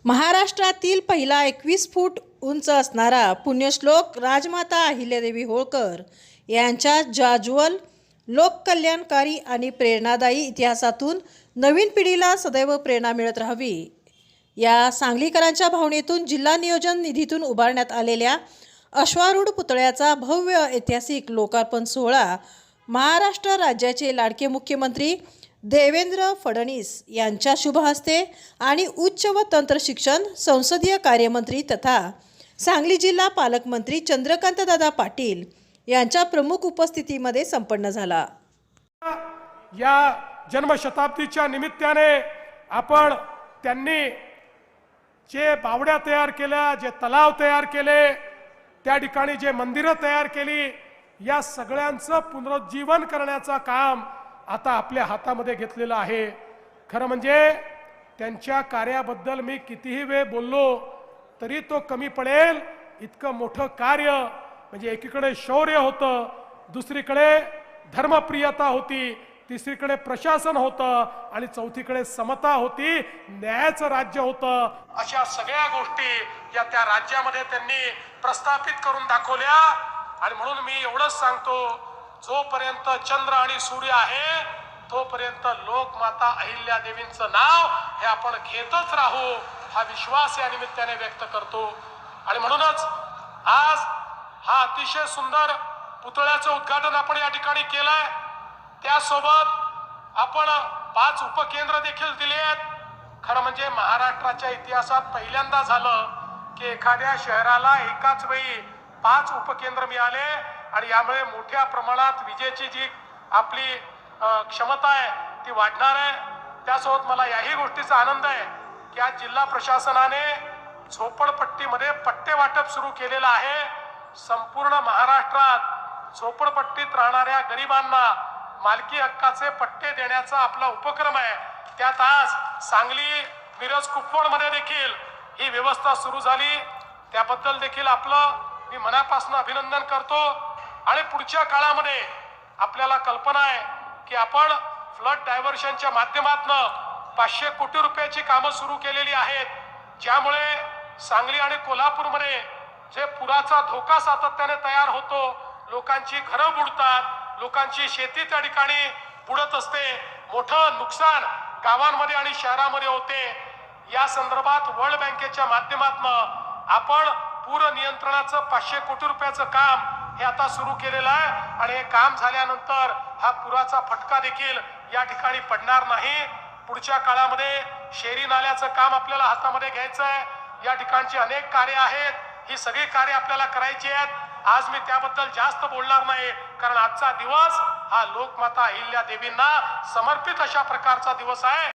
महाराष्ट्रातील पहिला 21 फूट उंच असणारा पुण्यश्लोक राजमाता अहिल्यादेवी होळकर यांच्या जाज्वल लोककल्याणकारी आणि प्रेरणादायी इतिहासातून नवीन पिढीला सदैव प्रेरणा मिळत राहावी या सांगलीकरांच्या भावनेतून जिल्हा नियोजन निधीतून उभारण्यात आलेल्या अश्वारूढ पुतळ्याचा भव्य ऐतिहासिक लोकार्पण सोहळा महाराष्ट्र राज्याचे लाडके मुख्यमंत्री देवेंद्र फडणवीस यांच्या शुभ हस्ते आणि उच्च व तंत्र शिक्षण संसदीय कार्यमंत्री तथा सांगली जिल्हा पालकमंत्री चंद्रकांतदादा पाटील यांच्या प्रमुख उपस्थितीमध्ये संपन्न झाला। या जन्मशताब्दीच्या निमित्ताने आपण त्यांनी जे बावड्या तयार केल्या, जे तलाव तयार केले, त्या ठिकाणी जे मंदिरं तयार केली, या सगळ्यांचं पुनरुज्जीवन करण्याचं काम आता आपल्या हातामध्ये घेतलेलं आहे। खरं म्हणजे त्यांच्या कार्याबद्दल मी कितीही वेळ बोललो तरी तो कमी पडेल। इतकं मोठं कार्य म्हणजे एकीकडे शौर्य होतं, दुसरीकडे धर्मप्रियता होती, तिसरीकडे प्रशासन होतं आणि चौथीकडे समता होती, न्यायाचं राज्य होतं। अशा सगळ्या गोष्टी या त्या राज्यामध्ये त्यांनी प्रस्थापित करून दाखवल्या। आणि म्हणून मी एवढंच सांगतो, जोपर्यंत चंद्र आणि सूर्य आहे तोपर्यंत लोकमाता अहिल्या देवींचं नाव हे आपण घेतच राहू, हा विश्वास या निमित्ताने व्यक्त करतो। आणि म्हणूनच आज हा अतिशय सुंदर पुतळ्याचं उद्घाटन आपण या ठिकाणी केलंय। त्यासोबत आपण 5 उपकेंद्र देखील दिले आहेत। खरं म्हणजे महाराष्ट्राच्या इतिहासात पहिल्यांदा झालं की एखाद्या शहराला एकाच वेळी 5 उपकेंद्र मिळाले आणि यामुळे मोठ्या प्रमाणात विजेची जी आपली क्षमता आहे ती वाढणार आहे। त्यासोबत मला याही गोष्टीचा आनंद आहे की आज जिल्हा प्रशासनाने झोपडपट्टीमध्ये पट्टे वाटप सुरू केलेलं आहे। संपूर्ण महाराष्ट्रात झोपडपट्टीत राहणाऱ्या गरिबांना मालकी हक्काचे पट्टे देण्याचा आपला उपक्रम आहे। त्यात आज सांगली, मिरज, कुपवाडमध्ये देखील ही व्यवस्था सुरू झाली। त्याबद्दल देखील आपलं मी मनापासून अभिनंदन करतो। आणि पुढच्या काळामध्ये आपल्याला कल्पना आहे की आपण फ्लड डायव्हर्शनच्या माध्यमातून 500 कोटी रुपयाची कामं सुरू केलेली आहेत, ज्यामुळे सांगली आणि कोल्हापूरमध्ये जे पुराचा धोका सातत्याने तयार होतो, लोकांची घरं बुडतात, लोकांची शेती त्या ठिकाणी बुडत असते, मोठं नुकसान गावांमध्ये आणि शहरामध्ये होते। या संदर्भात वर्ल्ड बँकेच्या माध्यमातून आपण पूर नियंत्रणाचं 500 कोटी रुपयाचं काम हे आता सुरू केलेलं आहे। आणि हे काम झाल्यानंतर हा पुराचा फटका देखील या ठिकाणी पडणार नाही। पुढच्या काळामध्ये शेरी नाल्याचं काम आपल्याला हातामध्ये घ्यायचं आहे। या ठिकाणची अनेक कार्य आहेत, ही सगळी कार्य आपल्याला करायची आहेत। आज मी त्याबद्दल जास्त बोलणार नाही, कारण आजचा दिवस हा लोकमाता अहिल्या देवींना समर्पित अशा प्रकारचा दिवस आहे।